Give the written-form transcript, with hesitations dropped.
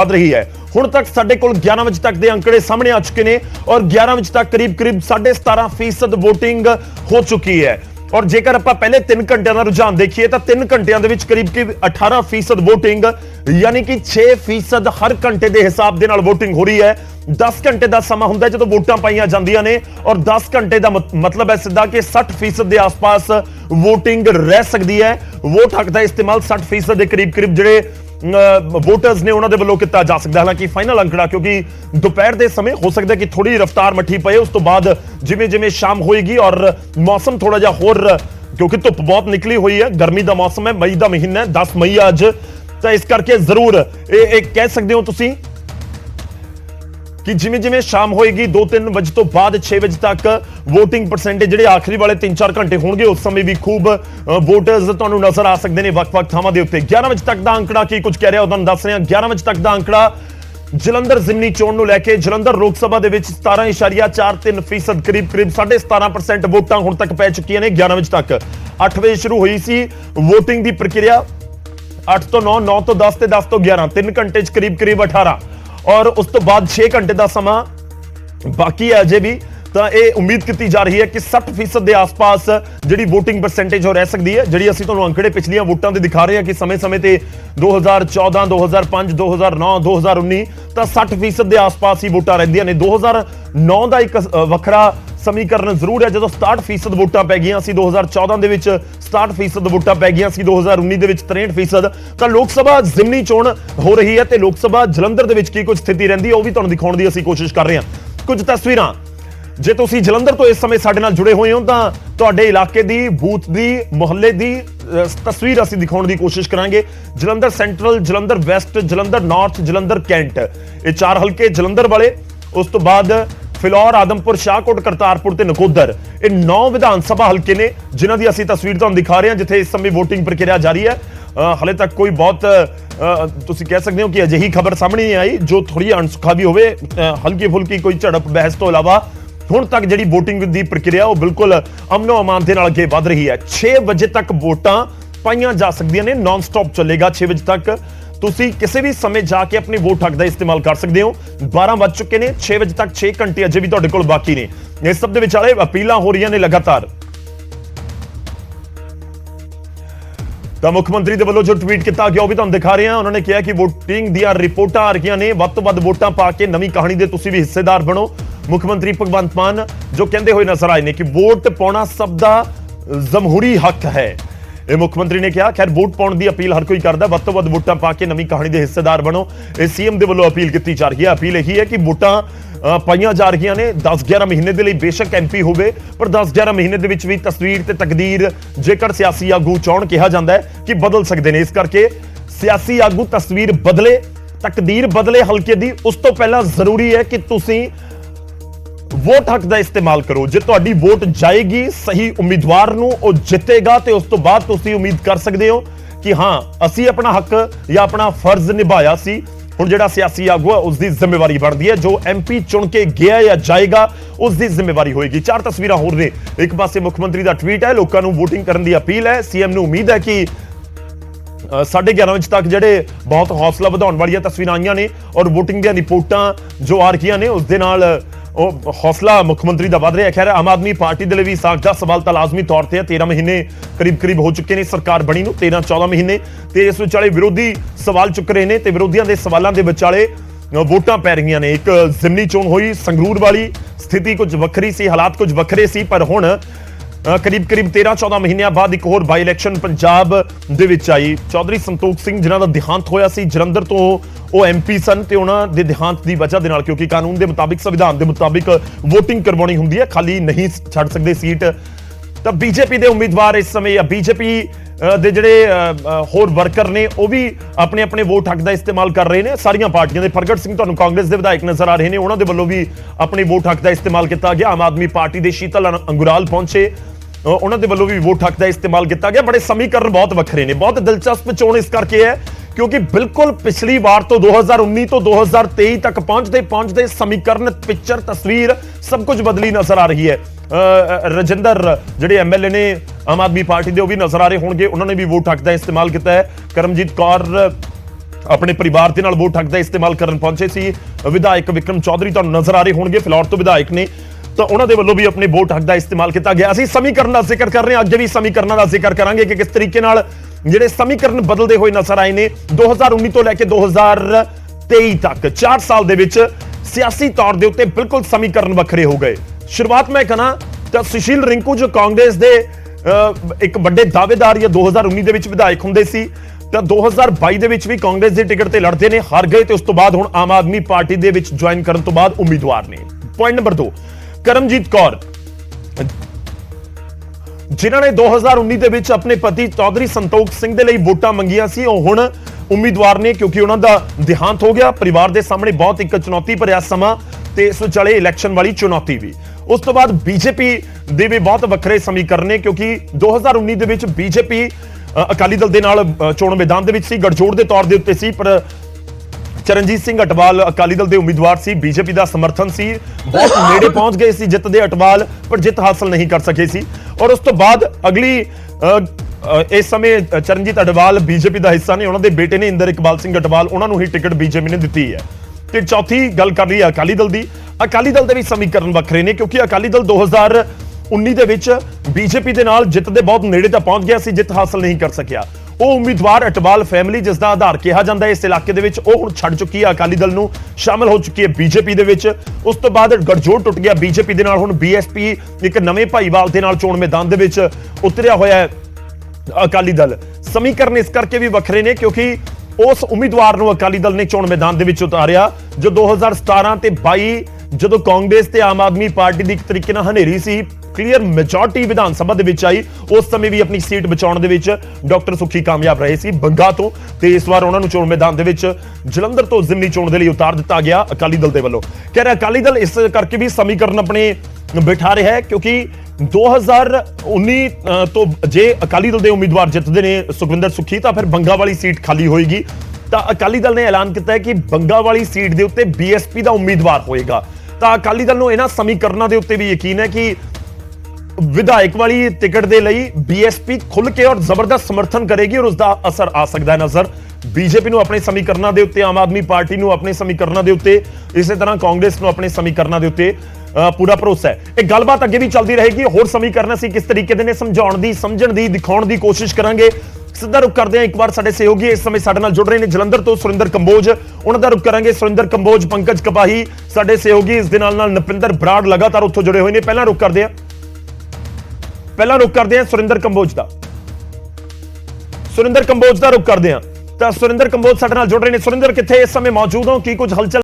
वध रही है। हुण तक साडे कोल 11 बजे तक के अंकड़े सामने आ चुके हैं और 11 बजे तक करीब करीब 17.5% वोटिंग हो चुकी है। और जेकर आप पहले 3 घंटे का रुझान देखिए तो 3 घंटिया करीब करीब 18% वोटिंग, यानी कि 6% हर घंटे के हिसाब के नाल वोटिंग हो रही है। 10 घंटे का समा हुंदा है जो वोटां पाईयां जांदियां ने और 10 घंटे का मतलब है सीधा कि 60% के आसपास वोटिंग रह सकती है। वोट हक का इस्तेमाल 60% के करीब करीब जिहड़े वोटर्स ने उन्होंने वालों किया जा सकता है। हालांकि फाइनल अंकड़ा क्योंकि दोपहर के समय हो सकता है कि थोड़ी रफ्तार मठी पे, उस तो बाद जिमें जिमें शाम होएगी और मौसम थोड़ा जा होर, क्योंकि धुप बहुत निकली हुई है, गर्मी का मौसम है, मई का महीना है, 10 मई अज, तो इस करके जरूर कह सकते हो तुसी कि जिमें जिमें शाम होएगी 2-3 बजे तो बाद 6 बजे तक वोटिंग परसेंटेज जिहड़े आखिरी वाले 3-4 घंटे होंगे उस समय भी खूब वोटर्स तुहानू नजर आ सकते हैं वक्-वक् थावां दे उत्ते। 11 बजे तक का अंकड़ा की कुछ कह रहा उन्होंने दस रहे हैं। 11 बजे तक का अंकड़ा जलंधर जिमनी चोण नूं लैके जलंधर लोक सभा दे विच 17.43% करीब करीब 17.5% वोटां हुण तक पै चुकियां ने। 11 बजे तक 8 बजे शुरू हुई सी वोटिंग की प्रक्रिया, 8 तो 9, 9 तो 10 ते 10 तो 11, 3 घंटे करीब करीब 18 और उस तो बाद 6 घंटे का समा बाकी है अजे भी। तो यह उम्मीद की जा रही है कि 60% के आसपास जी वोटिंग परसेंटेज हो रह सकती है। जी असं तुहानू अंकड़े पिछलियां वोटां दे दिखा रहे हैं कि समय समय ते 2014, 2005, 2009, 2019 तो 60% के आसपास ही वोटां रहिंदियां ने। 2009 का एक वखरा समीकरण जरूर है, जो 67% वोटां पै गईयां सी 2014 दे विच, 67% वोटां पै गईयां सी 2019 दे विच 63%। तो लोक सभा जिमनी चोण हो रही है तो लोक सभा जलंधर दे विच की कुछ स्थिति रहिंदी है, वो भी तुहानू दिखाउण दी असीं कोशिश कर रहे हैं। कुछ तस्वीरां जे तुसीं जलंधर तो इस समय साडे नाल जुड़े हुए हो तो तुहाडे इलाके दी, बूथ दी, मुहल्ले दी तस्वीर असीं दिखाउण दी कोशिश करांगे। Jalandhar central, Jalandhar west, Jalandhar north, Jalandhar cantt, ये 4 हल्के जलंधर वाले, उस तो बाद फिलौर, आदमपुर, शाहकोट, करतारपुर ते नकोदर, ये 9 विधान सभा हल्के ने जिन्हां दी असीं तस्वीर तुहानू दिखा रहे हैं जिथे इस समय वोटिंग प्रक्रिया जारी है। हाले तक कोई बहुत तुसीं कह सकते हो कि अजिही खबर सामने नहीं आई जो थोड़ी अणसुखा भी होवे, हल्की फुल्की कोई झड़प बहस तो इलावा हुण तक जिहड़ी वोटिंग दी प्रक्रिया वो बिल्कुल अमनो अमान दे नाल अगे वध रही है। 6 बजे तक वोटां पाईयां जा सकदियां ने, नॉन स्टॉप चलेगा 6 बजे तक। तुसी किसी भी समय जाके अपने वोट हक का इस्तेमाल कर सकते हो। 12 बज चुके हैं, 6 बजे तक 6 घंटे अजे भी तुहाडे कोल बाकी ने। इस सब दे विचाले अपीलां हो रही ने लगातार। तो मुख्यमंत्री दे वल्लों जो ट्वीट किया गया वो भी तुहानू दिखा रहे हैं। उन्होंने कहा कि वोटिंग दी रिपोर्टां आ रही ने, वध तो वध वोटां पा के नवीं कहानी दे तुसी भी हिस्सेदार बनो। मुख्यमंत्री भगवंत मान जो कहते हुए नजर आए ने कि वोट पाउणा सब दा जमहूरी हक है। ਇਹ ਮੁੱਖਮੰਤਰੀ ਨੇ ਕਿਹਾ ਖੈਰ ਵੋਟ ਪਾਉਣ ਦੀ ਅਪੀਲ ਹਰ ਕੋਈ ਕਰਦਾ, ਵੱਧ ਤੋਂ ਵੱਧ ਵੋਟਾਂ ਪਾ ਕੇ ਨਵੀਂ ਕਹਾਣੀ ਦੇ ਹਿੱਸੇਦਾਰ ਬਣੋ। ਇਹ ਸੀਐਮ ਦੇ ਵੱਲੋਂ ਅਪੀਲ ਕੀਤੀ ਜਾ ਰਹੀ ਹੈ। ਅਪੀਲ ਇਹੀ ਹੈ ਕਿ ਵੋਟਾਂ ਪਾਈਆਂ ਜਾ ਰਹੀਆਂ ਨੇ 10-11 ਮਹੀਨੇ ਦੇ ਲਈ, ਬੇਸ਼ੱਕ ਐਮਪੀ ਹੋਵੇ ਪਰ 10-11 ਮਹੀਨੇ ਦੇ ਵਿੱਚ ਵੀ ਤਸਵੀਰ ਤੇ ਤਕਦੀਰ ਜੇਕਰ ਸਿਆਸੀ ਆਗੂ ਚਾਹਣ ਕਿਹਾ ਜਾਂਦਾ ਹੈ ਕਿ ਬਦਲ ਸਕਦੇ ਨੇ। ਇਸ ਕਰਕੇ ਸਿਆਸੀ ਆਗੂ ਤਸਵੀਰ ਬਦਲੇ, ਤਕਦੀਰ ਬਦਲੇ ਹਲਕੇ ਦੀ, ਉਸ ਤੋਂ ਪਹਿਲਾਂ ਜ਼ਰੂਰੀ ਹੈ ਕਿ ਤੁਸੀਂ वोट हक का इस्तेमाल करो। जे तुहाडी वोट जाएगी सही उम्मीदवार नूं, वो जितेगा तो उस तो बाद तुसीं उम्मीद कर सकते हो कि हाँ असीं अपना हक या अपना फर्ज निभाया सी। हुण जिहड़ा सियासी आगू है उसकी जिम्मेवारी बनती है, जो एमपी चुन के गया या जाएगा उसकी जिम्मेवारी होएगी। 4 तस्वीरां होर ने, एक पासे मुख्यमंत्री का ट्वीट है, लोगों को वोटिंग करने की अपील है। सीएम नूं उम्मीद है कि 11:30 बजे तक जिहड़े बहुत हौसला वधाउण वालियां तस्वीरां आईयां ने और वोटिंग दी रिपोर्टां जो आ रहीआं ने उस दे नाल हौसला मुख्यमंत्री का वध रहा है। खैर आम आदमी पार्टी के लिए भी साझा सवाल तो लाजमी तौर पर 13 महीने करीब करीब हो चुके हैं सरकार बनी नूं, 13-14 महीने, तो इस विचाले विरोधी सवाल चुक रहे हैं तो विरोधियों के सवालों के विचाले वोटां पै रही ने। एक जिमनी चोण हुई संगरूर वाली, स्थिति कुछ वक्री सी, हालात कुछ वक्रे सी, पर हुण करीब करीब 13-14 महीनों बाद एक होर बाई इलैक्शन पंजाब दे विच आई। चौधरी संतोख सिंह जिन्हां दा देहांत होया सी जलंधर तो, वो एमपी सन ते उन्हां दे देहांत की वजह दे नाल, क्योंकि कानून के मुताबिक, संविधान के मुताबिक वोटिंग करवानी हुंदी है, खाली नहीं छड़ सकते सीट। तो बीजेपी के उम्मीदवार इस समय या बीजेपी दे जिहड़े होर वर्कर ने वो भी अपने अपने वोट हक का इस्तेमाल कर रहे हैं। सारियां पार्टियां दे, प्रगट सिंह तुहानूं कांग्रेस के विधायक नजर आ रहे हैं, उन्होंने वल्लों भी अपने वोट हक का इस्तेमाल किया गया। आम आदमी पार्टी के शीतल अंगुराल पहुंचे, उन्होंने वल्लों भी वोट हक का इस्तेमाल किया गया। बड़े समीकरण बहुत वखरे ने, बहुत दिलचस्प चोण इस करके है क्योंकि बिल्कुल पिछली बार तो 2019 तो 2023 तक पहुंचते समीकरण, पिक्चर, तस्वीर सब कुछ बदली नजर आ रही है। रजिंदर जिहड़े एमएलए ने आम आदमी पार्टी के वो भी नजर आ रहे होंगे, उन्होंने भी वोट हक का इस्तेमाल किया है। करमजीत कौर ਆਪਣੇ ਪਰਿਵਾਰ ਦੇ ਨਾਲ ਵੋਟ ਹੱਕ ਦਾ ਇਸਤੇਮਾਲ ਕਰਨ ਪਹੁੰਚੇ ਸੀ ਵਿਧਾਇਕ ਵਿਕਰਮ ਚੌਧਰੀ। ਤੁਹਾਨੂੰ ਨਜ਼ਰ ਆ ਰਹੇ ਹੋਣਗੇ ਫਿਲੌਰ ਤੋਂ ਵਿਧਾਇਕ ਨੇ, ਤਾਂ ਉਹਨਾਂ ਦੇ ਵੱਲੋਂ ਵੀ ਆਪਣੇ ਵੋਟ ਹੱਕ ਦਾ ਇਸਤੇਮਾਲ ਕੀਤਾ ਗਿਆ। ਅਸੀਂ ਸਮੀਕਰਨ ਦਾ ਜ਼ਿਕਰ ਕਰ ਰਹੇ ਹਾਂ, ਅੱਗੇ ਵੀ ਸਮੀਕਰਨਾਂ ਦਾ ਜ਼ਿਕਰ ਕਰਾਂਗੇ ਕਿ ਕਿਸ ਤਰੀਕੇ ਨਾਲ ਜਿਹੜੇ ਸਮੀਕਰਨ ਬਦਲਦੇ ਹੋਏ ਨਜ਼ਰ ਆਏ ਨੇ 2019 ਤੋਂ ਲੈ ਕੇ 2023 ਤੱਕ 4 ਸਾਲ ਦੇ ਵਿੱਚ ਸਿਆਸੀ ਤੌਰ ਦੇ ਉੱਤੇ ਬਿਲਕੁਲ ਸਮੀਕਰਨ ਵੱਖਰੇ ਹੋ ਗਏ। ਸ਼ੁਰੂਆਤ ਮੈਂ ਕਹਣਾ ਤਾਂ ਸੁਸ਼ੀਲ ਰਿੰਕੂ ਜੋ ਕਾਂਗਰਸ ਦੇ ਇੱਕ ਵੱਡੇ ਦਾਅਵੇਦਾਰ ਜਾਂ 2019 ਦੇ ਵਿੱਚ ਵਿਧਾਇਕ ਹੁੰਦੇ ਸੀ, ਤਾਂ 2022 ਦੇ ਵਿੱਚ ਵੀ ਕਾਂਗਰਸ ਦੀ ਟਿਕਟ ਤੇ ਲੜਦੇ ਨੇ, ਹਾਰ ਗਏ ਤੇ ਉਸ ਤੋਂ ਬਾਅਦ ਹੁਣ ਆਮ ਆਦਮੀ ਪਾਰਟੀ ਦੇ ਵਿੱਚ ਜੁਆਇਨ ਕਰਨ ਤੋਂ ਬਾਅਦ ਉਮੀਦਵਾਰ ਨੇ। ਪੁਆਇੰਟ ਨੰਬਰ 2, ਕਰਮਜੀਤ ਕੌਰ ਜਿਨ੍ਹਾਂ ਨੇ 2019 ਦੇ ਵਿੱਚ ਆਪਣੇ ਪਤੀ ਚੌਧਰੀ ਸੰਤੋਖ ਸਿੰਘ ਦੇ ਲਈ ਵੋਟਾਂ ਮੰਗੀਆਂ ਸੀ, ਉਹ ਹੁਣ ਉਮੀਦਵਾਰ ਨੇ ਕਿਉਂਕਿ ਉਹਨਾਂ ਦਾ ਦੇਹਾਂਤ ਹੋ ਗਿਆ। ਪਰਿਵਾਰ ਦੇ ਸਾਹਮਣੇ ਬਹੁਤ ਇੱਕ ਚੁਣੌਤੀ ਭਰਿਆ ਸਮਾਂ ਤੇ ਇਸ ਵਿਚਾਲੇ ਇਲੈਕਸ਼ਨ ਵਾਲੀ ਚੁਣੌਤੀ ਵੀ। ਉਸ ਤੋਂ ਬਾਅਦ ਬੀਜੇਪੀ ਦੇ ਵੀ ਬਹੁਤ ਵੱਖਰੇ ਸਮੀਕਰਨ ਨੇ ਕਿਉਂਕਿ 2019 ਦੇ ਵਿੱਚ ਬੀਜੇਪੀ ਅਕਾਲੀ ਦਲ ਦੇ ਨਾਲ ਚੋਣ ਮੈਦਾਨ ਦੇ ਵਿੱਚ ਸੀ, ਗਠਜੋੜ ਦੇ ਤੌਰ ਦੇ ਉੱਤੇ ਸੀ, ਪਰ ਚਰਨਜੀਤ ਸਿੰਘ ਅਟਵਾਲ ਅਕਾਲੀ ਦਲ ਦੇ ਉਮੀਦਵਾਰ ਸੀ, ਬੀਜੇਪੀ ਦਾ ਸਮਰਥਨ ਸੀ, ਬਹੁਤ ਨੇੜੇ ਪਹੁੰਚ ਗਏ ਸੀ ਜਿੱਤ ਦੇ ਅਟਵਾਲ, ਪਰ ਜਿੱਤ ਹਾਸਲ ਨਹੀਂ ਕਰ ਸਕੇ ਸੀ। ਔਰ ਉਸ ਤੋਂ ਬਾਅਦ ਅਗਲੀ ਇਸ ਸਮੇਂ ਚਰਨਜੀਤ ਅਟਵਾਲ ਬੀਜੇਪੀ ਦਾ ਹਿੱਸਾ ਨੇ, ਉਹਨਾਂ ਦੇ ਬੇਟੇ ਨੇ ਇੰਦਰ ਇਕਬਾਲ ਸਿੰਘ ਅਟਵਾਲ, ਉਹਨਾਂ ਨੂੰ ਹੀ ਟਿਕਟ ਬੀਜੇਪੀ ਨੇ ਦਿੱਤੀ ਹੈ। ਤੇ ਚੌਥੀ ਗੱਲ ਕਰ ਰਹੀ ਹੈ ਅਕਾਲੀ ਦਲ ਦੀ। ਅਕਾਲੀ ਦਲ ਦੇ ਵੀ ਸਮੀਕਰਨ ਵੱਖਰੇ ਨੇ ਕਿਉਂਕਿ ਅਕਾਲੀ ਦਲ 2019 ਦੇ ਵਿੱਚ ਬੀਜੇਪੀ ਦੇ ਨਾਲ ਜਿੱਤ ਦੇ ਬਹੁਤ ਨੇੜੇ ਤਾਂ ਪਹੁੰਚ ਗਿਆ ਸੀ, ਜਿੱਤ ਹਾਸਲ ਨਹੀਂ ਕਰ ਸਕਿਆ। ਉਹ ਉਮੀਦਵਾਰ ਅਟਵਾਲ ਫੈਮਿਲੀ ਜਿਸ ਦਾ ਆਧਾਰ ਕਿਹਾ ਜਾਂਦਾ ਹੈ ਇਸ ਇਲਾਕੇ ਦੇ ਵਿੱਚ, ਉਹ ਹੁਣ ਛੱਡ ਚੁੱਕੀ ਹੈ ਅਕਾਲੀ ਦਲ ਨੂੰ, ਸ਼ਾਮਲ ਹੋ ਚੁੱਕੀ ਹੈ ਬੀਜੇਪੀ ਦੇ ਵਿੱਚ। ਉਸ ਤੋਂ ਬਾਅਦ ਗਠਜੋੜ ਟੁੱਟ ਗਿਆ ਬੀਜੇਪੀ ਦੇ ਨਾਲ, ਹੁਣ ਬੀਐਸਪੀ ਇੱਕ ਨਵੇਂ ਭਾਈਵਾਲ ਦੇ ਨਾਲ ਚੋਣ ਮੈਦਾਨ ਦੇ ਵਿੱਚ ਉਤਰਿਆ ਹੋਇਆ ਹੈ ਅਕਾਲੀ ਦਲ। ਸਮੀਕਰਨ ਇਸ ਕਰਕੇ ਵੀ ਵੱਖਰੇ ਨੇ ਕਿਉਂਕਿ ਉਸ ਉਮੀਦਵਾਰ ਨੂੰ ਅਕਾਲੀ ਦਲ ਨੇ ਚੋਣ ਮੈਦਾਨ ਦੇ ਵਿੱਚ ਉਤਾਰਿਆ ਜੋ 2017 ਤੇ 22 ਜਦੋਂ ਕਾਂਗਰਸ ਤੇ ਆਮ ਆਦਮੀ ਪਾਰਟੀ ਦੀ ਇੱਕ ਤਰੀਕੇ ਨਾਲ ਹਨੇਰੀ ਸੀ, ਕਲੀਅਰ ਮੈਜੋਰਟੀ ਵਿਧਾਨ ਸਭਾ ਦੇ ਵਿੱਚ ਆਈ, ਉਸ ਸਮੇਂ ਵੀ ਆਪਣੀ ਸੀਟ ਬਚਾਉਣ ਦੇ ਵਿੱਚ ਡਾਕਟਰ ਸੁਖੀ ਕਾਮਯਾਬ ਰਹੇ ਸੀ ਬੰਗਾ ਤੋਂ, ਤੇ ਇਸ ਵਾਰ ਉਹਨਾਂ ਨੂੰ ਚੋਣ ਮੈਦਾਨ ਦੇ ਵਿੱਚ ਜਲੰਧਰ ਤੋਂ ਜ਼ਿਮਨੀ ਚੋਣ ਦੇ ਲਈ ਉਤਾਰ ਦਿੱਤਾ ਗਿਆ ਅਕਾਲੀ ਦਲ ਦੇ ਵੱਲੋਂ। ਕਹਿ ਰਿਹਾ ਅਕਾਲੀ ਦਲ ਇਸ ਕਰਕੇ ਵੀ ਸਮੀਕਰਨ ਆਪਣੇ ਬਿਠਾ ਰਿਹਾ ਹੈ ਕਿਉਂਕਿ 2019 ਤੋਂ ਜੇ ਅਕਾਲੀ ਦਲ ਦੇ ਉਮੀਦਵਾਰ ਜਿੱਤਦੇ ਨੇ ਸੁਖਵਿੰਦਰ ਸੁਖੀ, ਤਾਂ ਫਿਰ ਬੰਗਾ ਵਾਲੀ ਸੀਟ ਖਾਲੀ ਹੋਏਗੀ। ਤਾਂ ਅਕਾਲੀ ਦਲ ਨੇ ਐਲਾਨ ਕੀਤਾ ਹੈ ਕਿ ਬੰਗਾ ਵਾਲੀ ਸੀਟ ਦੇ ਉੱਤੇ ਬੀਐਸਪੀ ਦਾ ਉਮੀਦਵਾਰ ਹੋਏਗਾ। ਤਾਂ ਅਕਾਲੀ ਦਲ ਨੂੰ ਇਹਨਾਂ ਸਮੀਕਰਨਾਂ ਦੇ ਉੱਤੇ ਵੀ ਯਕੀਨ ਹੈ ਕਿ ਵਿਧਾਇਕ ਵਾਲੀ ਟਿਕਟ ਦੇ ਲਈ ਬੀਐਸਪੀ ਖੁੱਲ ਕੇ ਔਰ ਜ਼ਬਰਦਸਤ ਸਮਰਥਨ ਕਰੇਗੀ ਔਰ ਉਸ ਦਾ ਅਸਰ ਆ ਸਕਦਾ ਹੈ ਨਜ਼ਰ ਬੀਜੇਪੀ ਨੂੰ ਆਪਣੇ ਸਮੀਕਰਨਾਂ ਦੇ ਉੱਤੇ, ਆਮ ਆਦਮੀ ਪਾਰਟੀ ਨੂੰ ਆਪਣੇ ਸਮੀਕਰਨਾਂ ਦੇ ਉੱਤੇ, ਇਸੇ ਤਰ੍ਹਾਂ ਕਾਂਗਰਸ ਨੂੰ ਆਪਣੇ ਸਮੀਕਰਨਾਂ ਦੇ ਉੱਤੇ ਪੂਰਾ ਭਰੋਸਾ ਹੈ। ਇਹ ਗੱਲਬਾਤ ਅੱਗੇ ਵੀ ਚੱਲਦੀ ਰਹੇਗੀ, ਹੋਰ ਸਮੀਕਰਨ ਅਸੀਂ ਕਿਸ ਤਰੀਕੇ ਦੇ ਨੇ ਸਮਝਾਉਣ ਦੀ, ਸਮਝਣ ਦੀ, ਦਿਖਾਉਣ ਦੀ ਕੋਸ਼ਿਸ਼ ਕਰਾਂਗੇ। ਸਿੱਧਾ ਰੁਕ ਕਰਦੇ ਹਾਂ ਇੱਕ ਵਾਰ ਸਾਡੇ ਸਹਿਯੋਗੀ ਇਸ ਸਮੇਂ ਸਾਡੇ ਨਾਲ ਜੁੜ ਰਹੇ ਨੇ ਜਲੰਧਰ ਤੋਂ ਸੁਰਿੰਦਰ ਕੰਬੋਜ, ਉਹਨਾਂ ਦਾ ਰੁਕ ਕਰਾਂਗੇ। ਸੁਰਿੰਦਰ ਕੰਬੋਜ, ਪੰਕਜ ਕਪਾਹੀ ਸਾਡੇ ਸਹਿਯੋਗੀ, ਇਸ ਦੇ ਨਾਲ ਨਪਿੰਦਰ ਬਰਾੜ ਲਗਾਤਾਰ ਉੱਥੋਂ ਜੁੜੇ ਹੋਏ ਨੇ। ਪਹਿਲਾਂ ਰੁਕ ਕਰਦੇ ਹਾਂ ਸੁਰਿੰਦਰ ਕੰਬੋਜ ਦਾ ਰੁਕ ਕਰਦੇ ਹਾਂ। ਤਾਂ ਸੁਰਿੰਦਰ ਕੰਬੋਜ ਸਾਡੇ ਨਾਲ ਜੁੜ ਰਹੇ ਨੇ। ਸੁਰਿੰਦਰ ਕਿੱਥੇ ਇਸ ਸਮੇਂ ਮੌਜੂਦ ਹੋ, ਕੀ ਕੁਝ ਹਲਚਲ